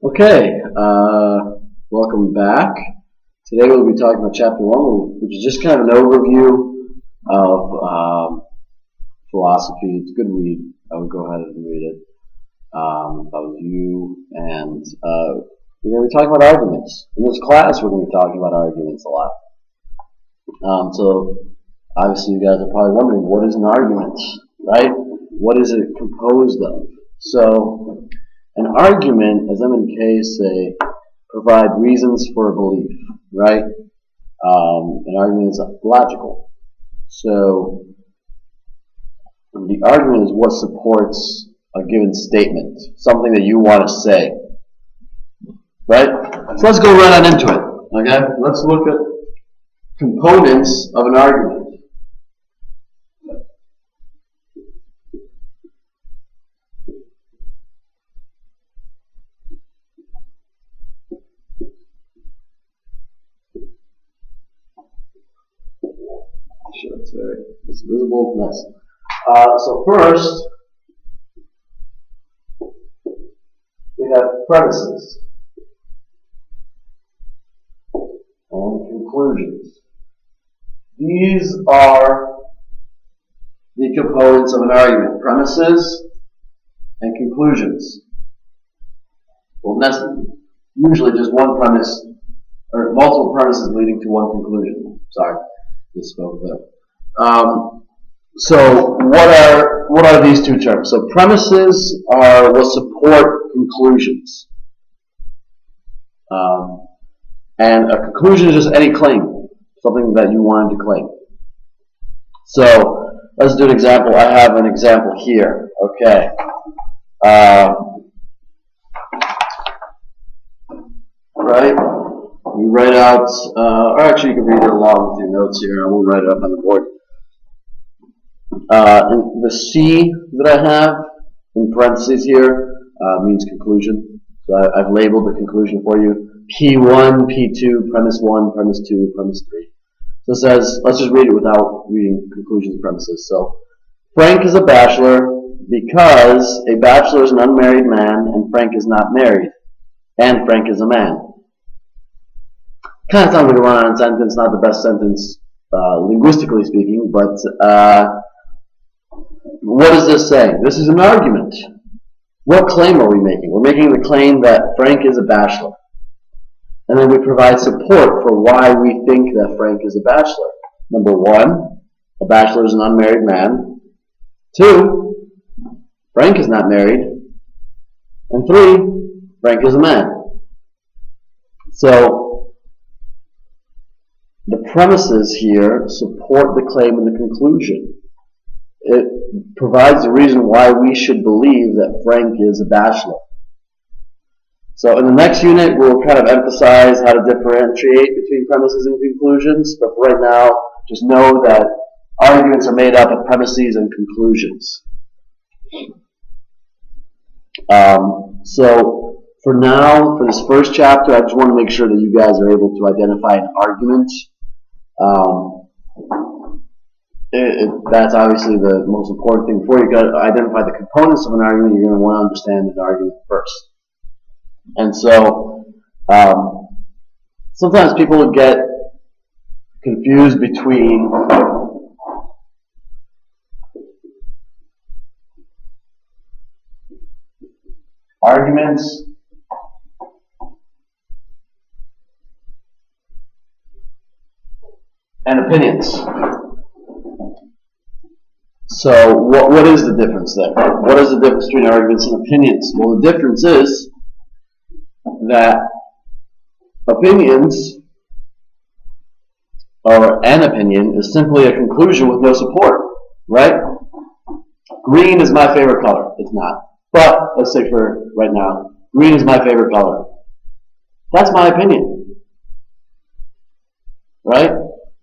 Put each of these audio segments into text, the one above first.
Okay, welcome back. Today we'll be talking about Chapter 1, which is just kind of an overview of philosophy. It's a good read. I would go ahead and read it if I was you. And we're going to be talking about arguments. In this class, we're going to be talking about arguments a lot. So obviously you guys are probably wondering, what is an argument, right? What is it composed of? So an argument, as M&K say, provide reasons for a belief, right? An argument is logical. So the argument is what supports a given statement, something that you want to say, right? So let's go right on into it, okay? Let's look at components of an argument. It's visible. Nice. So first, we have premises and conclusions. These are the components of an argument: premises and conclusions. Well, that's usually just one premise, or multiple premises leading to one conclusion. Sorry, misspoke there. So what are these two terms? So premises are what support conclusions, and a conclusion is just any claim, something that you wanted to claim. So let's do an example. I have an example here. Okay. Right. You write out, or actually you can read it along with your notes here. I won't write it up on the board. And the C that I have in parentheses here means conclusion. So I've labeled the conclusion for you. P1, P2, premise 1, premise 2, premise 3. So it says, let's just read it without reading conclusions and premises. So Frank is a bachelor because a bachelor is an unmarried man and Frank is not married. And Frank is a man. Kind of sounds like a run-on sentence, not the best sentence linguistically speaking, but what is this saying? This is an argument. What claim are we making? We're making the claim that Frank is a bachelor. And then we provide support for why we think that Frank is a bachelor. Number one, a bachelor is an unmarried man. Two, Frank is not married. And three, Frank is a man. So the premises here support the claim and the conclusion. It provides the reason why we should believe that Frank is a bachelor. So in the next unit, we'll kind of emphasize how to differentiate between premises and conclusions. But for right now, just know that arguments are made up of premises and conclusions. So for now, for this first chapter, I just want to make sure that you guys are able to identify an argument. That's obviously the most important thing. Before you can identify the components of an argument, you're going to want to understand the argument first. And so sometimes people get confused between arguments and opinions. So what is the difference there? What is the difference between arguments and opinions? Well, the difference is that opinions, or an opinion, is simply a conclusion with no support, right? Green is my favorite color. It's not. But let's say for right now, green is my favorite color. That's my opinion, right?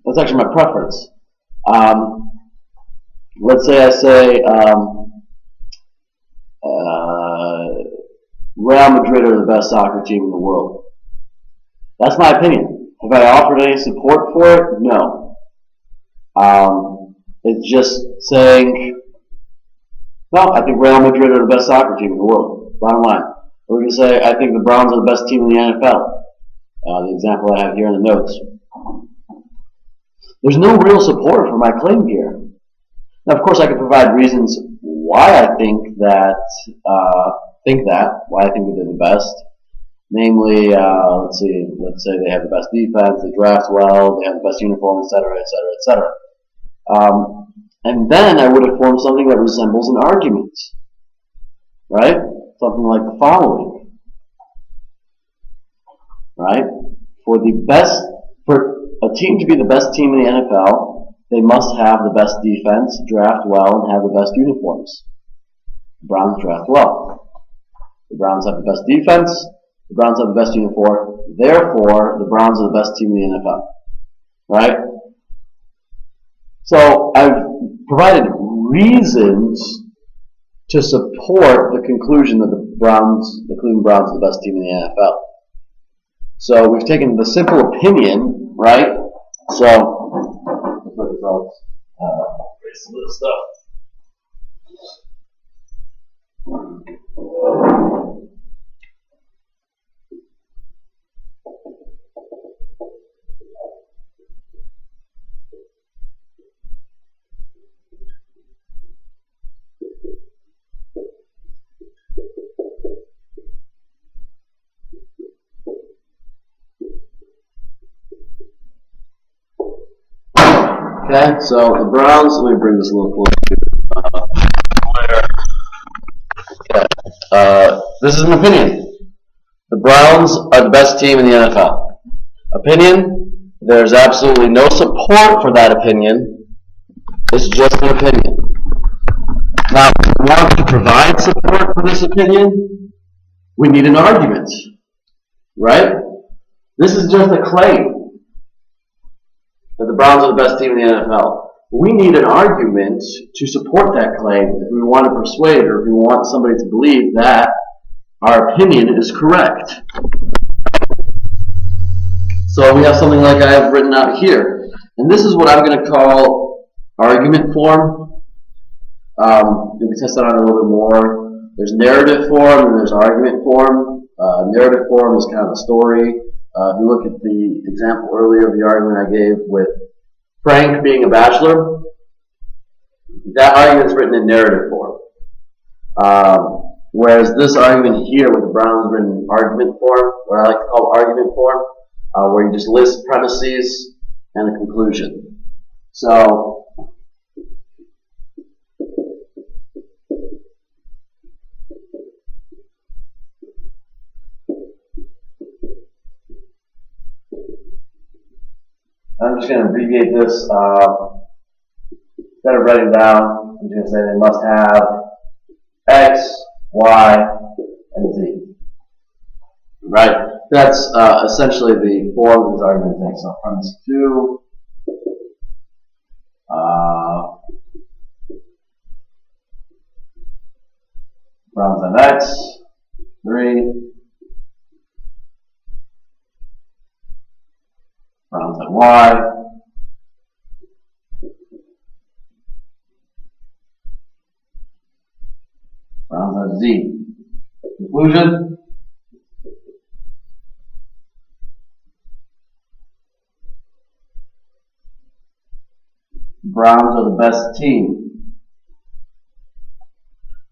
That's actually my preference. Let's say I say Real Madrid are the best soccer team in the world. That's my opinion. Have I offered any support for it? No. It's just saying, well, I think Real Madrid are the best soccer team in the world. Bottom line. Or we can say, I think the Browns are the best team in the NFL. The example I have here in the notes. There's no real support for my claim here. Now, of course, I could provide reasons why I think that, why I think they're the best. Namely, let's say they have the best defense, they draft well, they have the best uniform, etc., etc., etc. And then I would have formed something that resembles an argument, right? Something like the following, right? For a team to be the best team in the NFL, they must have the best defense, draft well, and have the best uniforms. The Browns draft well. The Browns have the best defense. The Browns have the best uniform. Therefore, the Browns are the best team in the NFL. Right? So I've provided reasons to support the conclusion that the Cleveland Browns are the best team in the NFL. So we've taken the simple opinion, right? So let's look at some of this stuff. Okay, so the Browns, let me bring this a little closer. This is an opinion. The Browns are the best team in the NFL. Opinion, there's absolutely no support for that opinion. It's just an opinion. Now, if we want to provide support for this opinion, we need an argument, right? This is just a claim that the Browns are the best team in the NFL. We need an argument to support that claim if we want to persuade or if we want somebody to believe that our opinion is correct. So we have something like I have written out here. And this is what I'm going to call argument form. We can test that out a little bit more. There's narrative form and there's argument form. Narrative form is kind of a story. If you look at the example earlier of the argument I gave with Frank being a bachelor, that argument is written in narrative form. Whereas this argument here with the Browns is written in argument form, what I like to call argument form, where you just list premises and a conclusion. So, I'm just going to abbreviate this. Instead of writing down, I'm just going to say they must have X, Y, and Z. Right? That's essentially the form this argument takes. So premise 2, Browns have X, 3, Browns have Y, Browns have Z. Conclusion? Browns are the best team.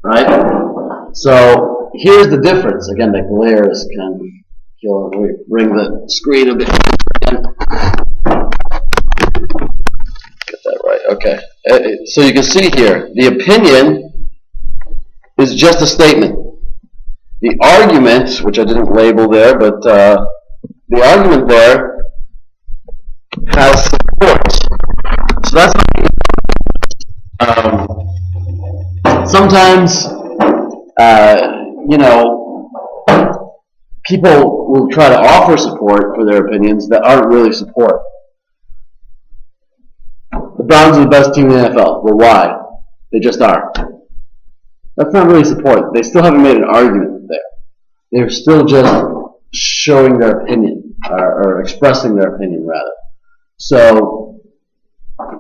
Right? So here's the difference. Again, the glare is kind of killing. We bring the screen a bit. Get that right. Okay. So you can see here, the opinion is just a statement. The argument, which I didn't label there, but the argument there has support. So that's sometimes, people will try to offer support for their opinions that aren't really support. The Browns are the best team in the NFL. Well, why? They just are. That's not really support. They still haven't made an argument there. They're still just showing their opinion, or expressing their opinion, rather. So,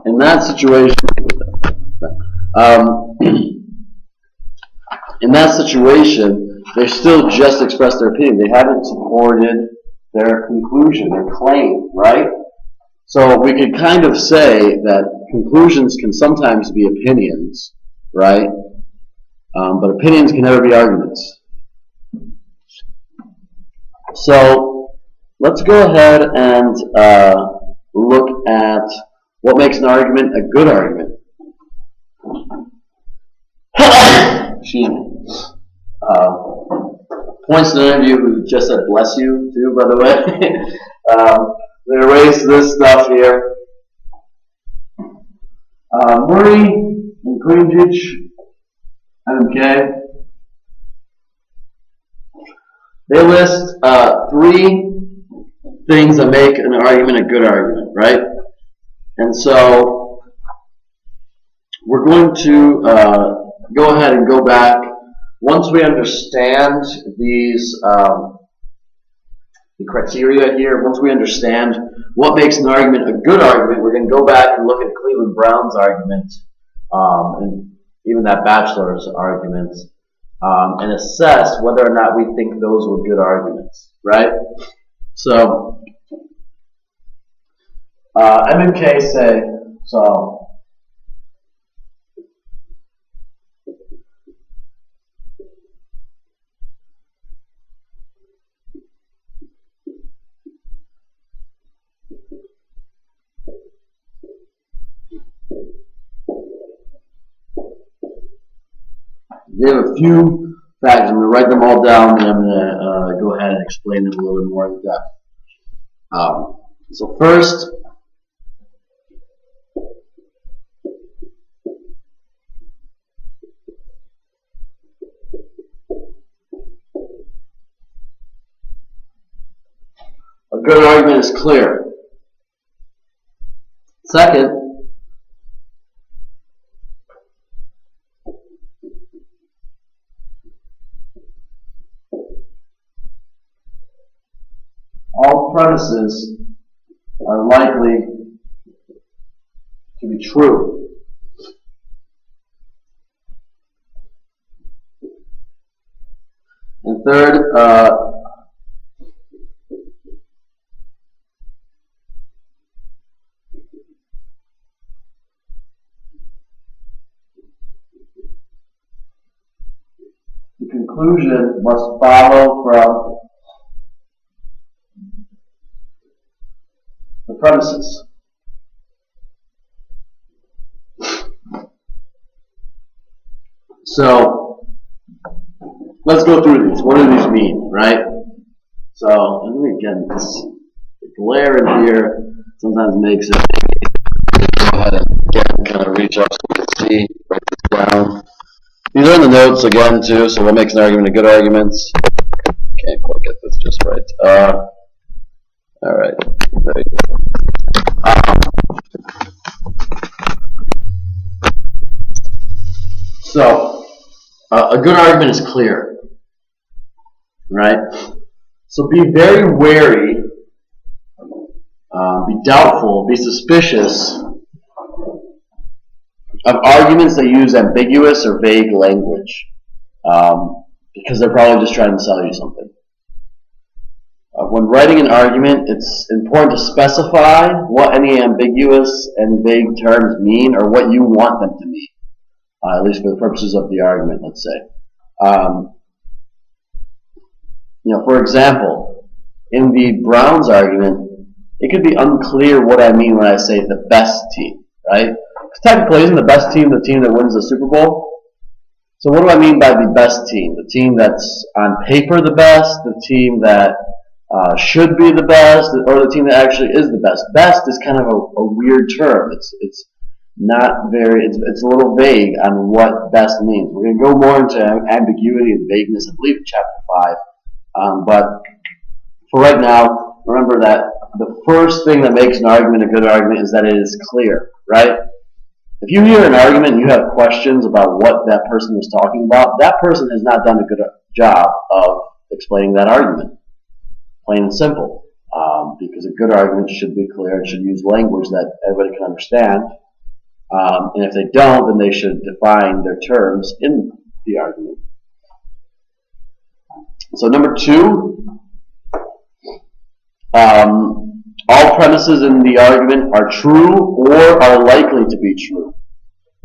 in that situation, they still just expressed their opinion. They haven't supported their conclusion, their claim, right? So we could kind of say that conclusions can sometimes be opinions, right? But opinions can never be arguments. So let's go ahead and look at what makes an argument a good argument. Excuse me. Points to any of you who just said bless you, too, by the way. They erase this stuff here. Murray and Greenwich, MK. They list 3 things that make an argument a good argument, right? And so we're going to go ahead and go back. Once we understand these the criteria here, once we understand what makes an argument a good argument, we're going to go back and look at Cleveland Brown's argument and even that Batchelor's argument and assess whether or not we think those were good arguments, right? So MMK say, so they have a few facts. I'm going to write them all down, and I'm going to go ahead and explain them a little bit more in depth. So first, a good argument is clear. Second, all premises are likely to be true. And third, the conclusion must follow from the premises. So let's go through these. What do these mean, right? So, and again, this glare in here sometimes makes it. Go ahead and again, kind of reach up so we can see, write this down. These are in the notes again too. So what makes an argument a good argument? Can't quite get this just right. All right, there you go. So, a good argument is clear, right? So be very wary, be doubtful, be suspicious of arguments that use ambiguous or vague language, because they're probably just trying to sell you something. When writing an argument, it's important to specify what any ambiguous and vague terms mean or what you want them to mean, at least for the purposes of the argument, let's say. For example, in the Browns argument, it could be unclear what I mean when I say the best team, right? Because technically, isn't the best team the team that wins the Super Bowl? So what do I mean by the best team? The team that's on paper the best, the team that should be the best, or the team that actually is the best. Best is kind of a weird term. It's not very. It's a little vague on what best means. We're going to go more into ambiguity and vagueness, I believe, in chapter 5. But for right now, remember that the first thing that makes an argument a good argument is that it is clear, right? If you hear an argument and you have questions about what that person was talking about, that person has not done a good job of explaining that argument. Plain and simple. Because a good argument should be clear and should use language that everybody can understand. And if they don't, then they should define their terms in the argument. So number 2, all premises in the argument are true or are likely to be true.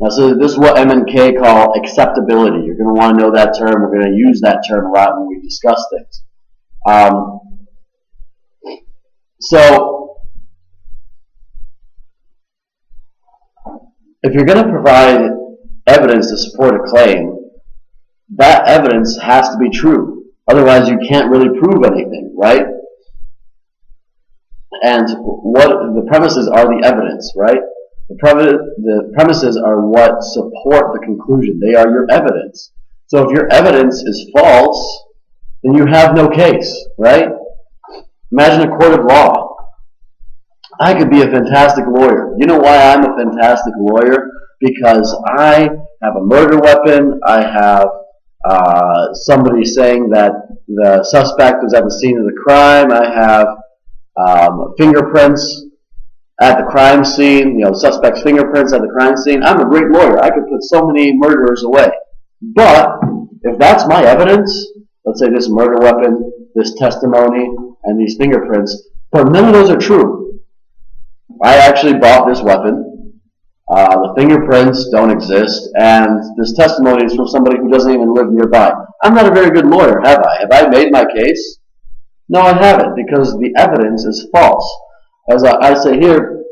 Now, so this is what M and K call acceptability. You're going to want to know that term. We're going to use that term a lot when we discuss things. So, if you're going to provide evidence to support a claim, that evidence has to be true. Otherwise, you can't really prove anything, right? And what the premises are the evidence, right? The premises are what support the conclusion. They are your evidence. So if your evidence is false, then you have no case, right? Imagine a court of law. I could be a fantastic lawyer. You know why I'm a fantastic lawyer? Because I have a murder weapon. I have somebody saying that the suspect was at the scene of the crime. I have fingerprints at the crime scene, suspect's fingerprints at the crime scene. I'm a great lawyer. I could put so many murderers away. But if that's my evidence, let's say this murder weapon, this testimony, and these fingerprints, but none of those are true. I actually bought this weapon. The fingerprints don't exist, and this testimony is from somebody who doesn't even live nearby. I'm not a very good lawyer, have I? Have I made my case? No, I haven't, because the evidence is false. As I say here,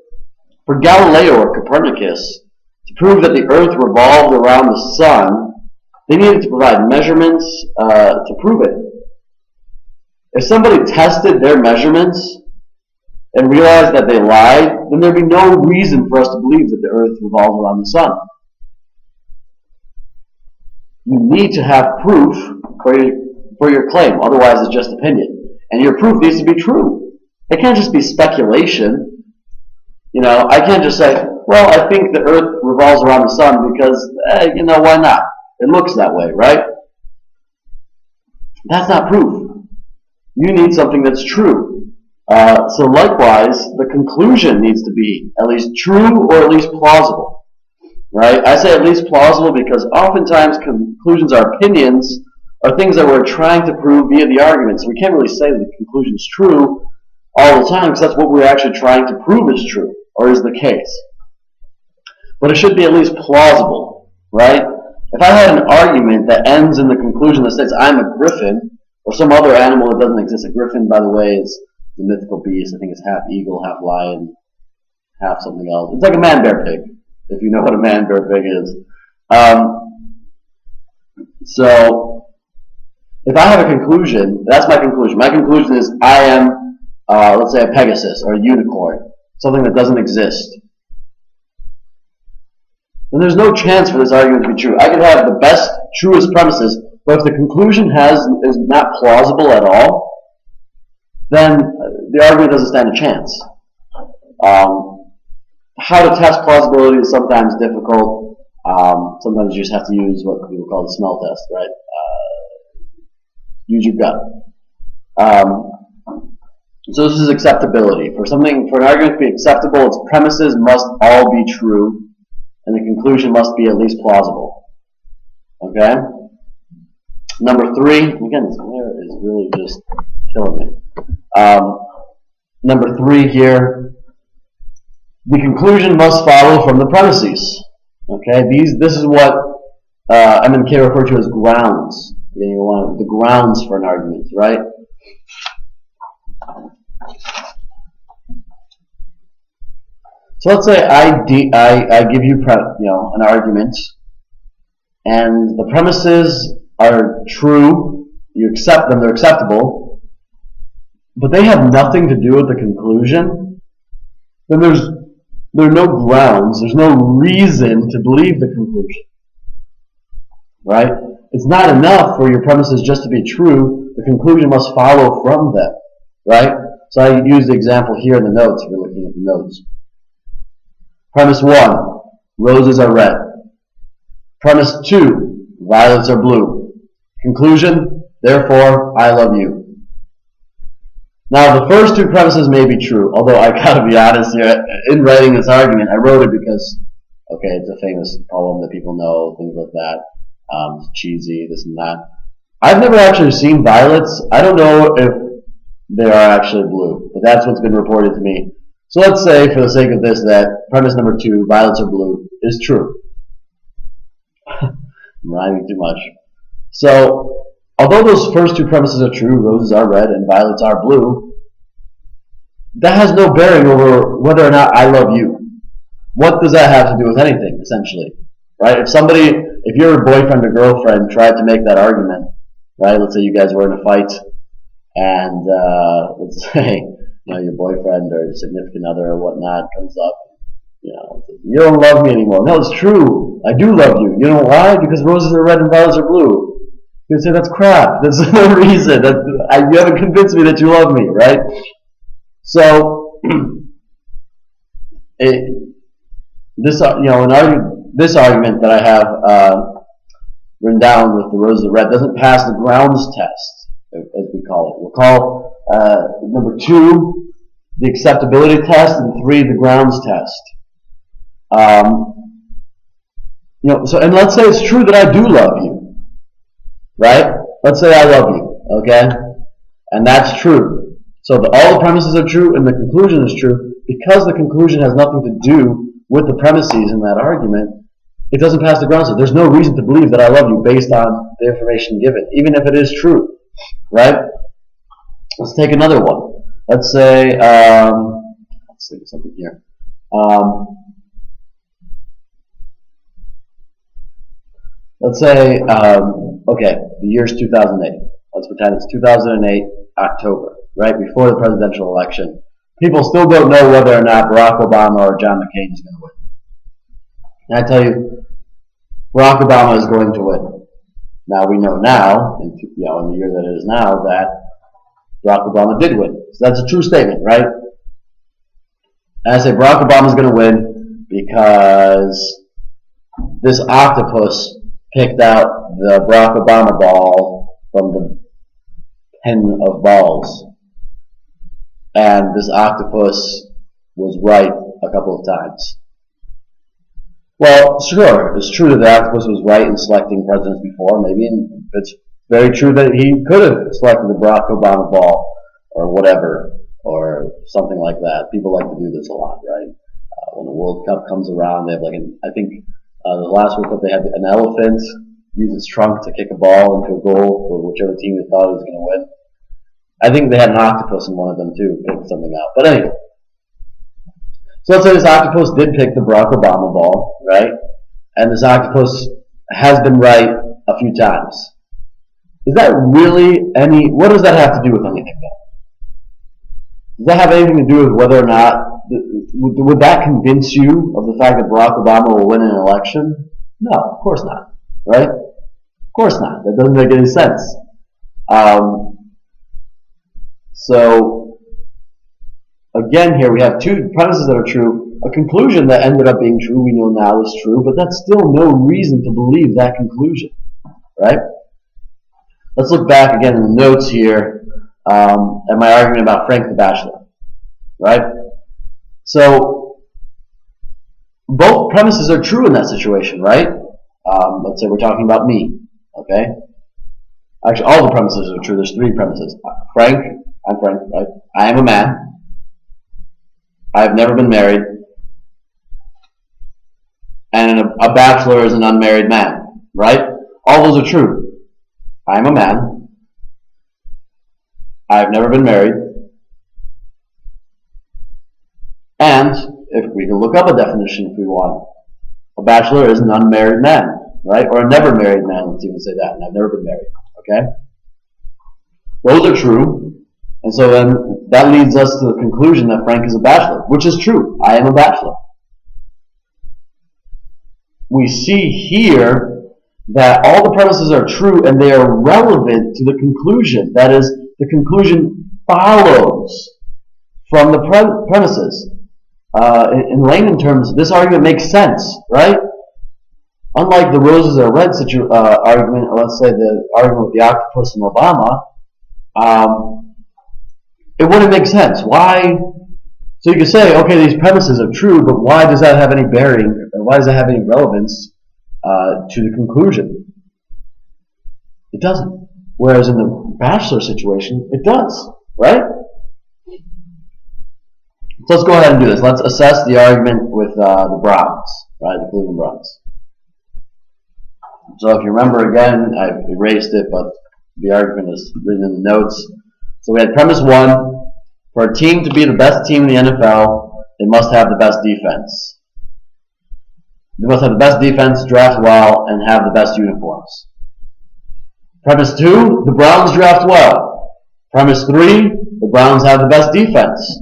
for Galileo or Copernicus, to prove that the Earth revolved around the sun, they needed to provide measurements to prove it. If somebody tested their measurements and realized that they lied, then there'd be no reason for us to believe that the Earth revolved around the sun. You need to have proof for your claim, otherwise it's just opinion. And your proof needs to be true. It can't just be speculation. I can't just say, well, I think the Earth revolves around the sun because, why not? It looks that way, right? That's not proof. You need something that's true. So likewise, the conclusion needs to be at least true or at least plausible, right? I say at least plausible because oftentimes conclusions are opinions or things that we're trying to prove via the argument. So we can't really say that the conclusion's true all the time because that's what we're actually trying to prove is true or is the case. But it should be at least plausible, right? If I had an argument that ends in the conclusion that says I'm a griffin or some other animal that doesn't exist, a griffin, by the way, is the mythical beast. I think it's half eagle, half lion, half something else. It's like a man-bear-pig, if you know what a man-bear-pig is. So, if I have a conclusion, that's my conclusion. My conclusion is I am, let's say, a Pegasus or a unicorn, something that doesn't exist. Then there's no chance for this argument to be true. I could have the best, truest premises, but if the conclusion is not plausible at all, then the argument doesn't stand a chance. How to test plausibility is sometimes difficult. Sometimes you just have to use what people call the smell test, right? Use your gut. So this is acceptability. For an argument to be acceptable, its premises must all be true, and the conclusion must be at least plausible. Okay? Number 3, again, this glare is really just killing me. Number 3 here, the conclusion must follow from the premises. Okay? This is what M and K refer to as grounds. Again, you want the grounds for an argument, right? So let's say I give you an argument, and the premises are true. You accept them; they're acceptable, but they have nothing to do with the conclusion. Then there are no grounds. There's no reason to believe the conclusion, right? It's not enough for your premises just to be true. The conclusion must follow from them, right? So I use the example here in the notes if you're looking at the notes. Premise 1, roses are red. Premise 2, violets are blue. Conclusion, therefore, I love you. Now, the first 2 premises may be true, although I gotta be honest here, in writing this argument, I wrote it because, okay, it's a famous poem that people know, things like that. It's cheesy, this and that. I've never actually seen violets. I don't know if they are actually blue, but that's what's been reported to me. So let's say, for the sake of this, that premise number 2, violets are blue, is true. I'm rhyming too much. So, although those first 2 premises are true, roses are red and violets are blue, that has no bearing over whether or not I love you. What does that have to do with anything, essentially? Right? If your boyfriend or girlfriend tried to make that argument, right? Let's say you guys were in a fight, and let's say your boyfriend or your significant other or whatnot comes up, you don't love me anymore. No, it's true. I do love you. You know why? Because roses are red and violets are blue. You say that's crap. There's no reason. You haven't convinced me that you love me, right? So this argument that I have written down with the roses are red doesn't pass the grounds test, as we call it. We'll call number 2 the acceptability test, and 3 the grounds test. And let's say it's true that I do love you, right? Let's say I love you, okay? And that's true. So all the premises are true and the conclusion is true. Because the conclusion has nothing to do with the premises in that argument, it doesn't pass the grounds test. There's no reason to believe that I love you based on the information given, even if it is true, right? Let's take another one. Let's say, let's think of something here. Let's say, okay, the year's 2008. Let's pretend it's 2008, October, right before the presidential election. People still don't know whether or not Barack Obama or John McCain is going to win. And I tell you, Barack Obama is going to win. Now we know now, in the year that it is now, that Barack Obama did win. So that's a true statement, right? And I say Barack Obama is going to win because this octopus picked out the Barack Obama ball from the pen of balls. And this octopus was right a couple of times. Well, sure, it's true that the octopus was right in selecting presidents before, maybe, and it's very true that he could have selected the Barack Obama ball, or whatever, or something like that. People like to do this a lot, right? When the World Cup comes around, they have the last World Cup, they had an elephant use its trunk to kick a ball into a goal for whichever team they thought was going to win. I think they had an octopus in one of them too, pick something out. But anyway, so let's say this octopus did pick the Barack Obama ball, right? And this octopus has been right a few times. Is that really what does that have to do with anything though? Does that have anything to do with whether or not, would that convince you of the fact that Barack Obama will win an election? No, of course not, right? Of course not. That doesn't make any sense. So, again here we have 2 premises that are true, a conclusion that ended up being true we know now is true, but that's still no reason to believe that conclusion, right? Let's look back again in the notes here at my argument about Frank the Bachelor, right? So, both premises are true in that situation, right? Let's say we're talking about me, okay? Actually, all the premises are true. There's 3 premises. I'm Frank, right? I am a man. I've never been married. And a bachelor is an unmarried man, right? All those are true. I am a man. I've never been married. And, if we can look up a definition if we want, a bachelor is an unmarried man, right? Or a never married man, let's even say that, and I've never been married, okay? Those are true. And so then that leads us to the conclusion that Frank is a bachelor, which is true. I am a bachelor. We see here that all the premises are true and they are relevant to the conclusion. That is, the conclusion follows from the premises. In layman terms, this argument makes sense, right? Unlike the roses are red argument, or let's say the argument with the octopus and Obama, it wouldn't make sense. Why? So you could say, okay, these premises are true, but why does that have any bearing, or why does that have any relevance to the conclusion? It doesn't. Whereas in the Bachelor situation, it does, right? So let's go ahead and do this. Let's assess the argument with the Browns, right? The Cleveland Browns. So if you remember again, I've erased it, but the argument is written in the notes. So we had premise 1. For a team to be the best team in the NFL, they must have the best defense. They must have the best defense, draft well, and have the best uniforms. Premise 2, the Browns draft well. Premise 3, the Browns have the best defense.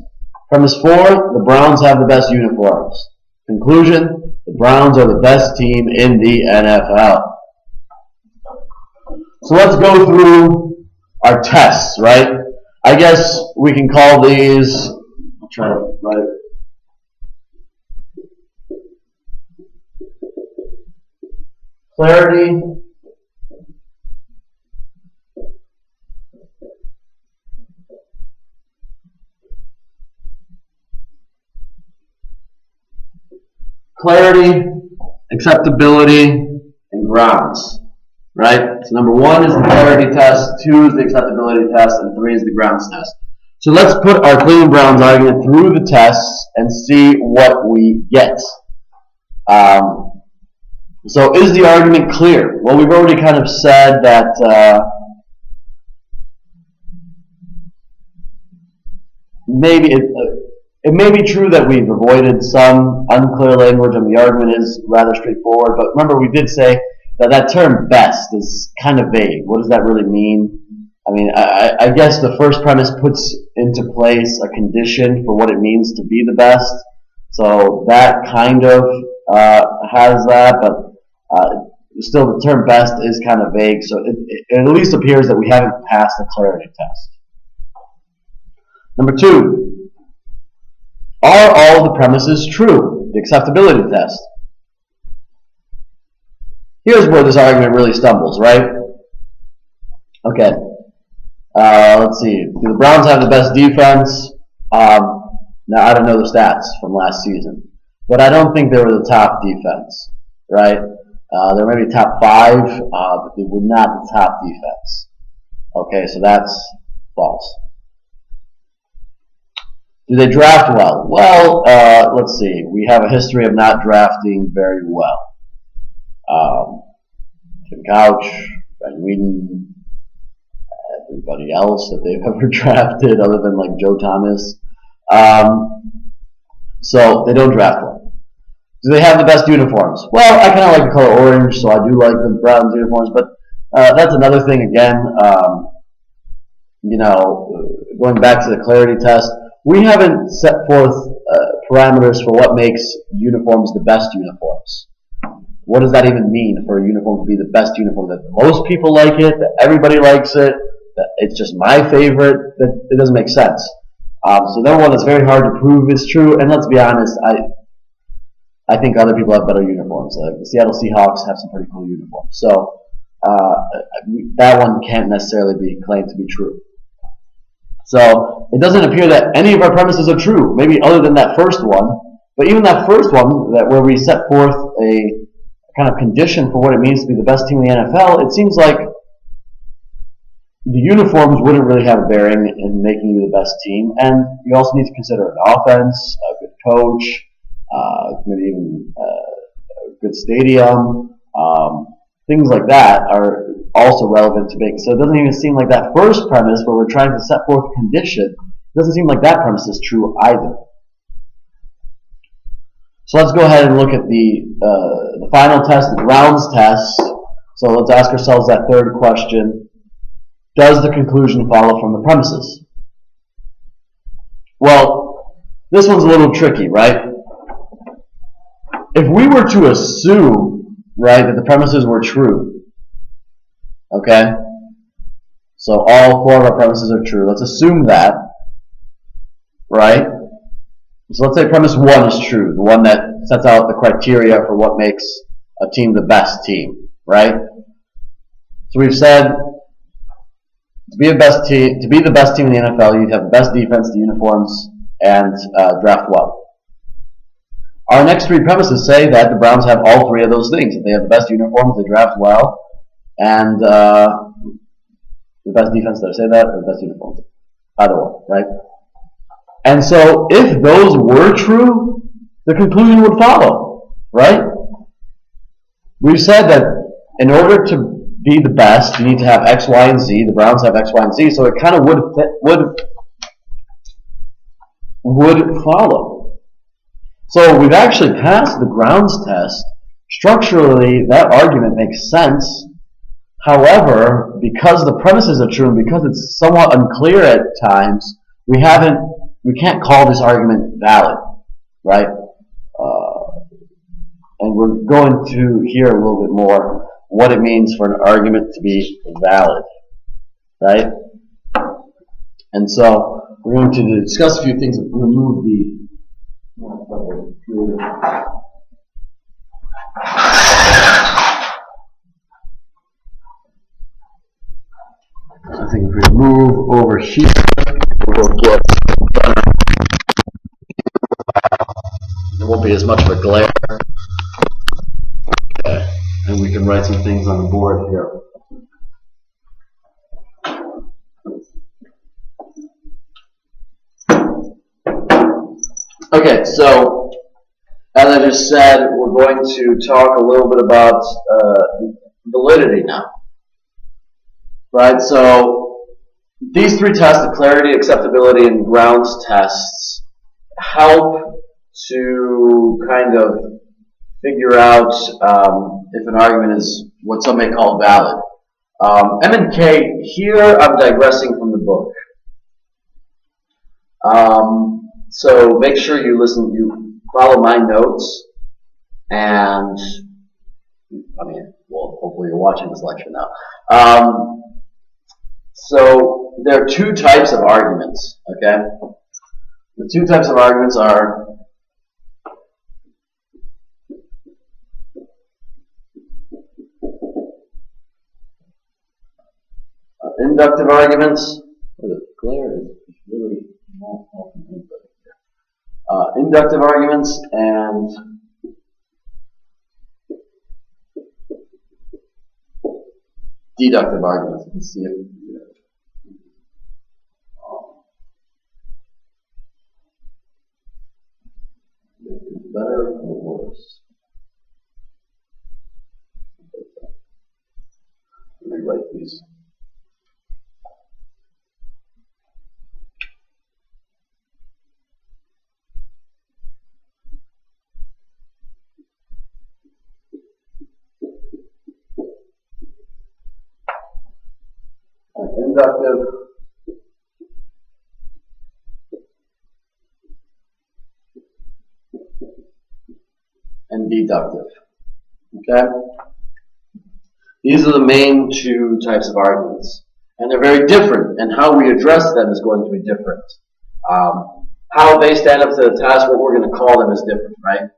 Premise 4, the Browns have the best uniforms. Conclusion, the Browns are the best team in the NFL. So let's go through our tests, right? I guess we can call these, I'll try to write it. Clarity, acceptability, and grounds, right? So number 1 is the clarity test, 2 is the acceptability test, and 3 is the grounds test. So let's put our Cleveland Browns argument through the tests and see what we get. So is the argument clear? Well, we've already kind of said that maybe it may be true that we've avoided some unclear language and the argument is rather straightforward, but remember we did say that that term best is kind of vague. What does that really mean? I mean, I guess the first premise puts into place a condition for what it means to be the best. So that kind of has that, but still the term best is kind of vague. So it at least appears that we haven't passed the clarity test. Number 2. Are all the premises true? The acceptability test. Here's where this argument really stumbles, right? Okay. Let's see. Do the Browns have the best defense? Now, I don't know the stats from last season, but I don't think they were the top defense, right? They were maybe top 5, but they were not the top defense. Okay, so that's false. Do they draft well? Well, let's see. We have a history of not drafting very well. Tim Couch, Ben Whedon, everybody else that they've ever drafted other than like Joe Thomas. So they don't draft well. Do they have the best uniforms? Well, I kind of like the color orange, so I do like the Browns uniforms, but that's another thing again. Going back to the clarity test, we haven't set forth parameters for what makes uniforms the best uniforms. What does that even mean for a uniform to be the best uniform? That most people like it, that everybody likes it, that it's just my favorite? That it doesn't make sense. So number 1, it's very hard to prove is true, and let's be honest, I think other people have better uniforms. The Seattle Seahawks have some pretty cool uniforms. So that one can't necessarily be claimed to be true. So it doesn't appear that any of our premises are true, maybe other than that first one. But even that first one, that where we set forth a kind of condition for what it means to be the best team in the NFL, it seems like the uniforms wouldn't really have a bearing in making you the best team. And you also need to consider an offense, a good coach, maybe even a good stadium. Things like that are also relevant to make. So it doesn't even seem like that first premise where we're trying to set forth a condition, it doesn't seem like that premise is true either. So let's go ahead and look at the final test, the grounds test. So let's ask ourselves that third question. Does the conclusion follow from the premises? Well, this one's a little tricky, right? If we were to assume, right, that the premises were true, okay? So all 4 of our premises are true. Let's assume that, right? So let's say premise 1 is true, the one that sets out the criteria for what makes a team the best team, right? So we've said to be the best team in the NFL, you have the best defense, the uniforms, and draft well. Our next 3 premises say that the Browns have all 3 of those things. That they have the best uniforms, they draft well, and The best defense, did I say that? Or the best uniforms? Either one, right? And so, if those were true, the conclusion would follow, right? We've said that in order to be the best, you need to have X, Y, and Z. The Browns have X, Y, and Z, so it kind of would follow. So we've actually passed the grounds test. Structurally, that argument makes sense. However, because the premises are true and because it's somewhat unclear at times, we can't call this argument valid, right? And we're going to hear a little bit more what it means for an argument to be valid, right? And so we're going to discuss a few things and remove the I think if we move over here, we'll get there won't be as much of a glare. Okay, and we can write some things on the board here. Okay, so as I just said, we're going to talk a little bit about validity now. Right, so these three tests, the clarity, acceptability, and grounds tests, help to kind of figure out if an argument is what some may call valid. M and K, here I'm digressing from the book. So make sure you listen, you follow my notes, and I mean, well, hopefully you're watching this lecture now. So there are two types of arguments, okay? The two types of arguments are inductive arguments. The glare is really not helping anybody here. Inductive arguments and deductive arguments. You can see it. Better or worse? Let me write these. Inductive and deductive. Okay? These are the main two types of arguments. And they're very different, and how we address them is going to be different. How they stand up to the test, what we're going to call them is different, right?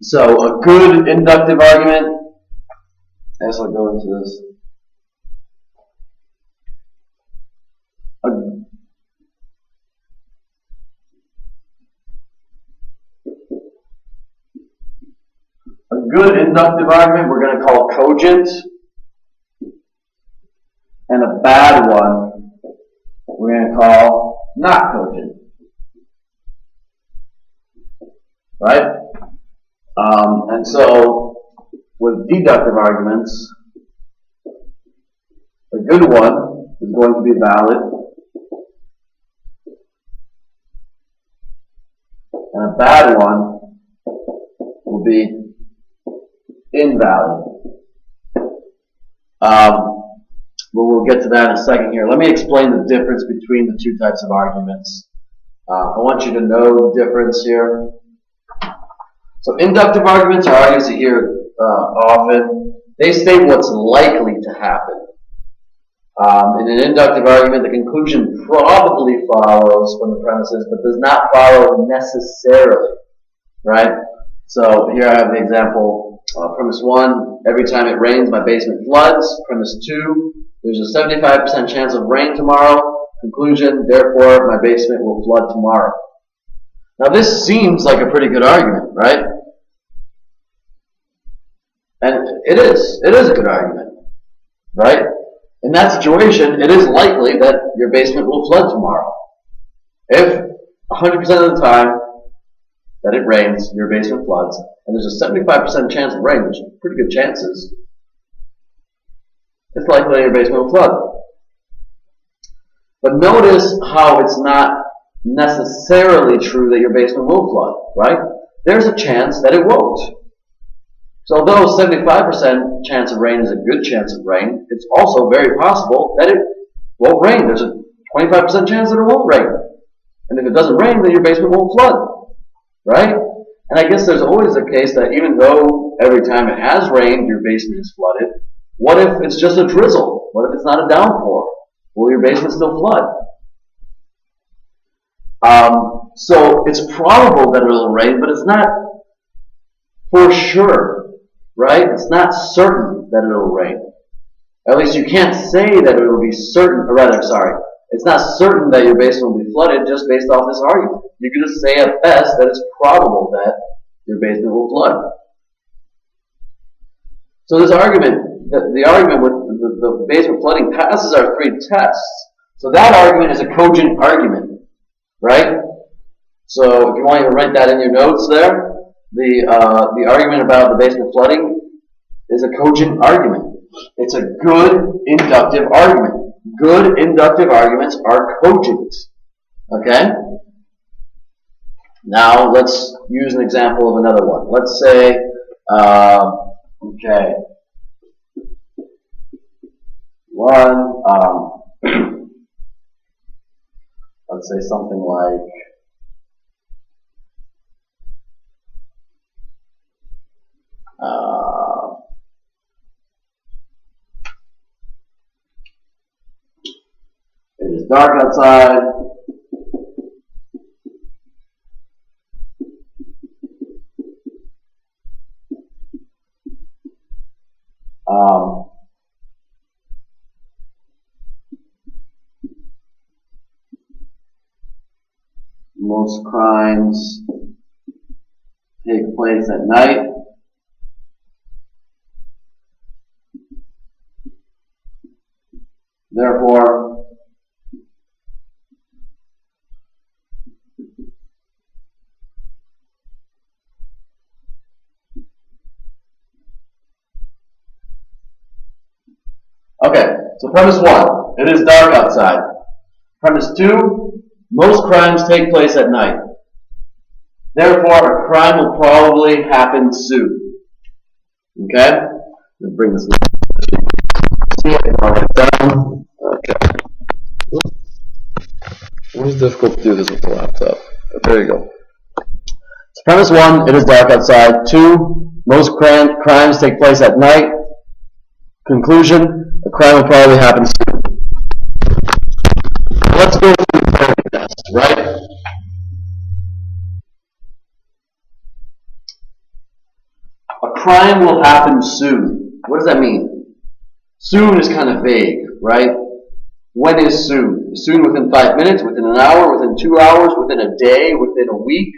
So a good inductive argument, I guess I'll go into this. A good inductive argument we're going to call cogent, and a bad one we're going to call not cogent. Right? And so with deductive arguments, a good one is going to be valid, and a bad one will be invalid. But we'll get to that in a second here. Let me explain the difference between the two types of arguments. I want you to know the difference here. So inductive arguments are arguments you hear often. They state what's likely to happen. In an inductive argument, the conclusion probably follows from the premises, but does not follow necessarily. Right? So here I have the example. Premise 1, every time it rains, my basement floods. Premise 2, there's a 75% chance of rain tomorrow. Conclusion, therefore, my basement will flood tomorrow. Now this seems like a pretty good argument, right? And it is a good argument, right? in that situation, it is likely that your basement will flood tomorrow. If 100% of the time that it rains, your basement floods, and there's a 75% chance of rain, which is pretty good chances, it's likely that your basement will flood. But notice how it's not necessarily true that your basement will flood, right? There's a chance that it won't. So although 75% chance of rain is a good chance of rain, it's also very possible that it won't rain. There's a 25% chance that it won't rain. And if it doesn't rain, then your basement won't flood, right? And I guess there's always a case that even though every time it has rained, your basement is flooded, what if it's just a drizzle? What if it's not a downpour? Will your basement still flood? So it's probable that it will rain, but it's not for sure, right? It's not certain that it will rain. At least you can't say that it will be certain, or rather, sorry, it's not certain that your basement will be flooded just based off this argument. You can just say at best that it's probable that your basement will flood. So this argument, the argument with the basement flooding passes our three tests. So that argument is a cogent argument, right? So if you want to write that in your notes there, the argument about the basement flooding is a cogent argument. It's a good inductive argument. Good inductive arguments are cogent. Okay? Now let's use an example of another one. Let's say, okay, let's say something like, it is dark outside. Most crimes take place at night. Therefore, okay, so premise 1, it is dark outside. Premise 2, most crimes take place at night. Therefore, a crime will probably happen soon. Okay? I'm going to bring this down. Okay. It was difficult to do this with the laptop. But there you go. So premise 1, it is dark outside. 2, most crimes take place at night. Conclusion, a crime will probably happen soon. Let's go through the clarity test, right? A crime will happen soon. What does that mean? Soon is kind of vague, right? When is soon? Soon within 5 minutes, within an hour, within 2 hours, within a day, within a week?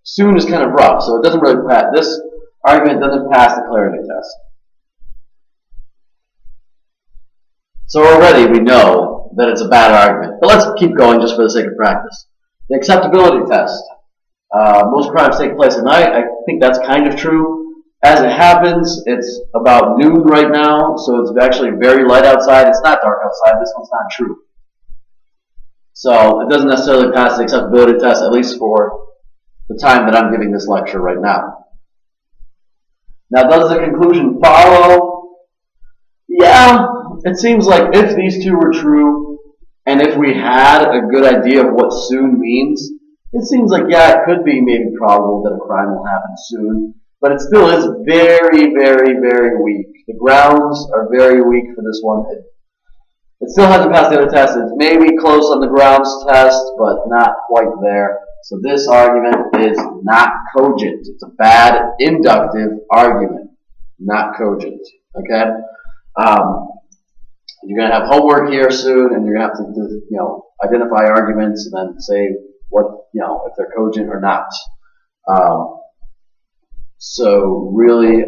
Soon is kind of rough, so it doesn't really pass. This argument doesn't pass the clarity test. So already we know that it's a bad argument. But let's keep going just for the sake of practice. The acceptability test. Most crimes take place at night. I think that's kind of true. As it happens, it's about noon right now, so it's actually very light outside. It's not dark outside. This one's not true. So it doesn't necessarily pass the acceptability test, at least for the time that I'm giving this lecture right now. Now, does the conclusion follow? Yeah, it seems like if these two were true, and if we had a good idea of what soon means, it seems like, yeah, it could be maybe probable that a crime will happen soon. But it still is very, very, very weak. The grounds are very weak for this one. It still hasn't passed the other test. It's maybe close on the grounds test, but not quite there. So this argument is not cogent. It's a bad inductive argument, not cogent. Okay? You're going to have homework here soon, and you're going to have to, identify arguments and then say what, if they're cogent or not. So really,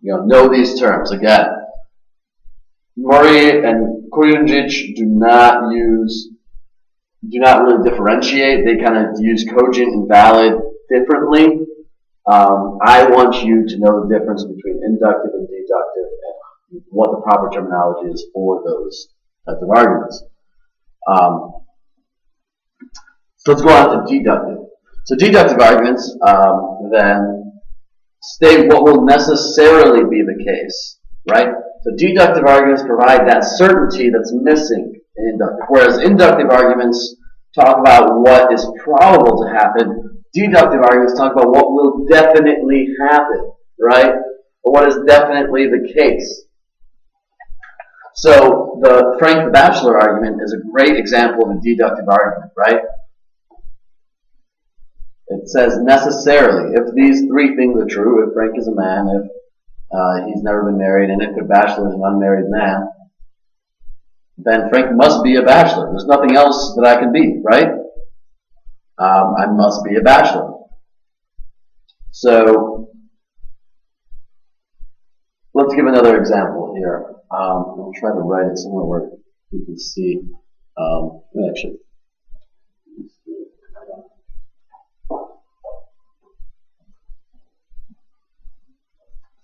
know these terms. Again, Murray and Kujundžić do not really differentiate. They kind of use cogent and valid differently. I want you to know the difference between inductive and deductive and what the proper terminology is for those types of arguments. So let's go on to deductive. So deductive arguments then state what will necessarily be the case, right? So deductive arguments provide that certainty that's missing in inductive, whereas inductive arguments talk about what is probable to happen. Deductive arguments talk about what will definitely happen, right? Or what is definitely the case. So the Frank the Bachelor argument is a great example of a deductive argument, right? It says necessarily, if these three things are true, if Frank is a man, if he's never been married, and if the bachelor is an unmarried man, then Frank must be a bachelor. There's nothing else that I can be, right? I must be a bachelor. So let's give another example here. I'll try to write it somewhere where you can see. Actually,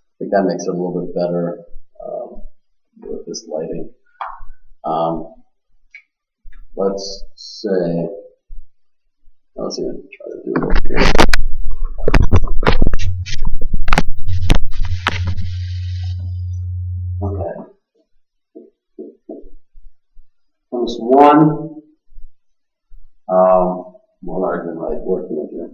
I think that makes it a little bit better with this lighting. Let's say, let's even try to do it over here. Okay. Premise one. What argument am I working with here?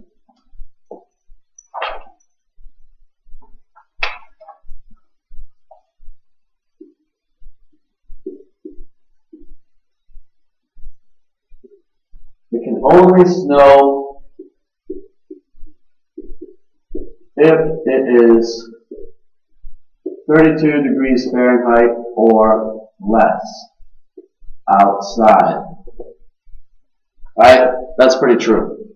It can only snow if it is 32 degrees Fahrenheit or less outside. Right? That's pretty true.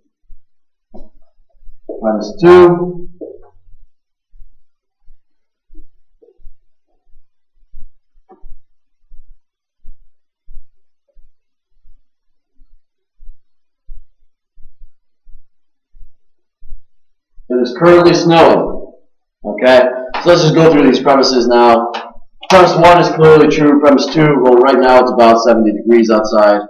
Premise two. It is currently snowing. Okay? So let's just go through these premises now. Premise one is clearly true. Premise two, well, right now it's about 70 degrees outside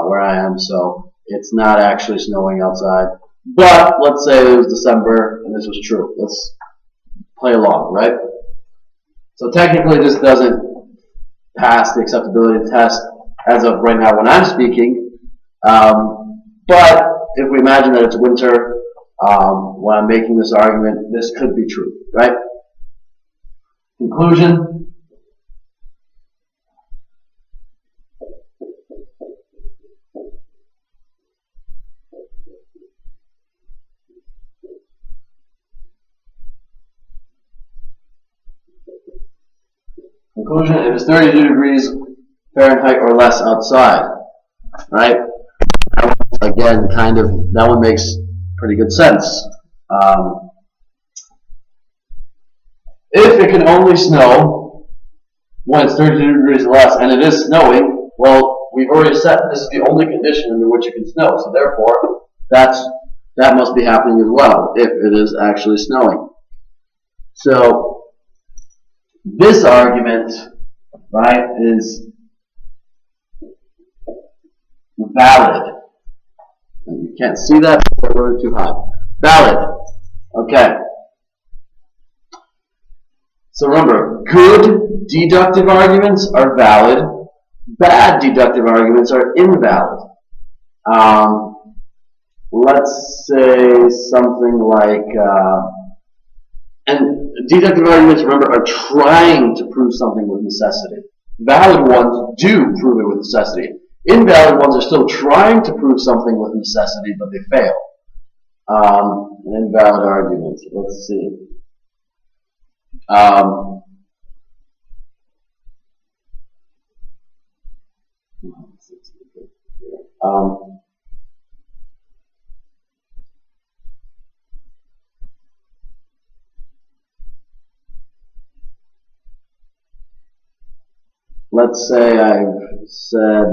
where I am, so it's not actually snowing outside. But let's say it was December and this was true. Let's play along, right? So technically this doesn't pass the acceptability test as of right now when I'm speaking. But if we imagine that it's winter, when I'm making this argument, this could be true, right? Conclusion. Conclusion, it is 32 degrees Fahrenheit or less outside, right? Again, kind of, that one makes pretty good sense. If it can only snow when it's 32 degrees or less, and it is snowing, well, we've already said this is the only condition under which it can snow, so therefore, that must be happening as well, if it is actually snowing. So, this argument, right, is valid. And you can't see that because I wrote it too high. Valid. Okay. So remember, good deductive arguments are valid. Bad deductive arguments are invalid. Let's say something like, and deductive arguments, remember, are trying to prove something with necessity. Valid ones do prove it with necessity. Invalid ones are still trying to prove something with necessity, but they fail. An invalid argument. Let's see. let's say I've said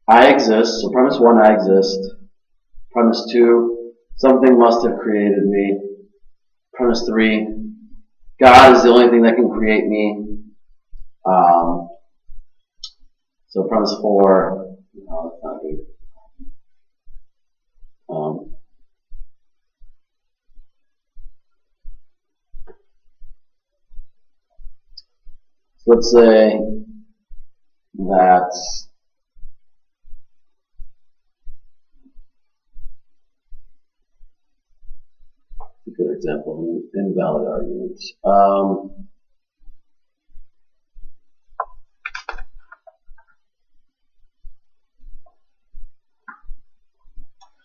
I exist. So premise 1, I exist. Premise 2, something must have created me. Premise 3, God is the only thing that can create me. So premise 4, no, that's not good. So let's say that a good example of an invalid argument.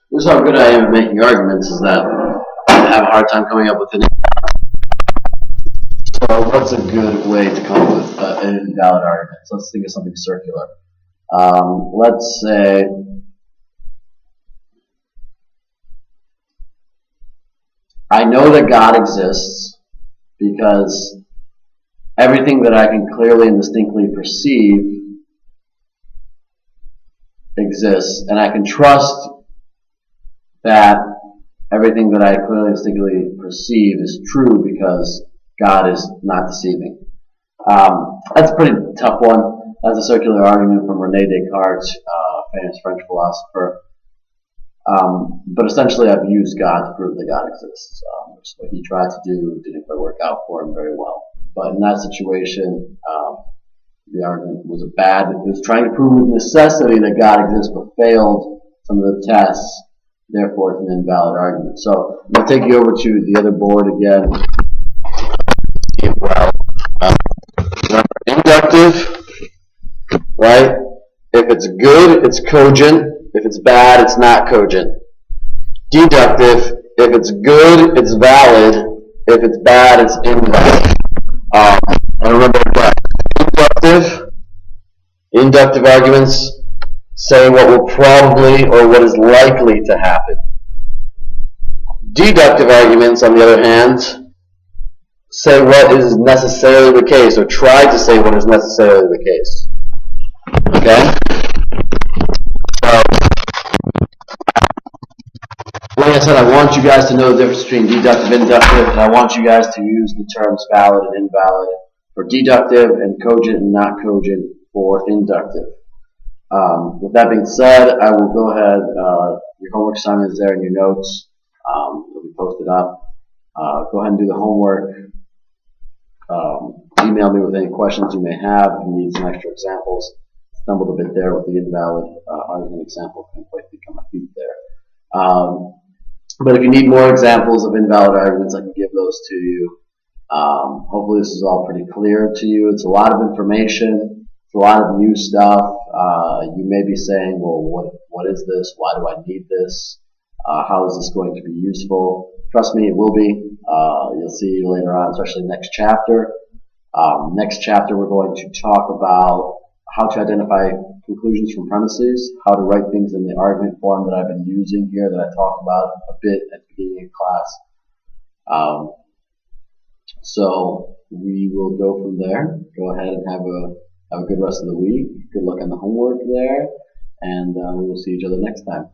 This is how good I am at making arguments, is that I have a hard time coming up with an. So what's a good way to come up with an invalid argument? So let's think of something circular. Let's say I know that God exists because everything that I can clearly and distinctly perceive exists, and I can trust that everything that I clearly and distinctly perceive is true because God is not deceiving. That's a pretty tough one. That's a circular argument from René Descartes, famous French philosopher. But essentially, I've used God to prove that God exists, which is what he tried to do. Didn't quite work out for him very well. But in that situation, the argument was it was trying to prove with necessity that God exists, but failed some of the tests. Therefore, it's an invalid argument. So I'll take you over to the other board again. Remember, inductive, right? If it's good, it's cogent. If it's bad, it's not cogent. Deductive, if it's good, it's valid. If it's bad, it's invalid. And remember that inductive arguments say what will probably or what is likely to happen. Deductive arguments, on the other hand, say what is necessarily the case, or try to say what is necessarily the case. Okay? So, like I said, I want you guys to know the difference between deductive and inductive, and I want you guys to use the terms valid and invalid for deductive and cogent and not cogent for inductive. With that being said, I will go ahead. Your homework assignment is there in your notes. It'll be posted up. Go ahead and do the homework. Email me with any questions you may have. If you need some extra examples, stumbled a bit there with the invalid argument example. Couldn't quite think on my feet there. But if you need more examples of invalid arguments, I can give those to you. Hopefully this is all pretty clear to you. It's a lot of information. It's a lot of new stuff. You may be saying, well, what is this? Why do I need this? How is this going to be useful? Trust me, it will be. You'll see later on, especially next chapter. Next chapter, we're going to talk about how to identify conclusions from premises, how to write things in the argument form that I've been using here, that I talked about a bit at the beginning of class. So we will go from there. Go ahead and have a good rest of the week. Good luck on the homework there, and we will see each other next time.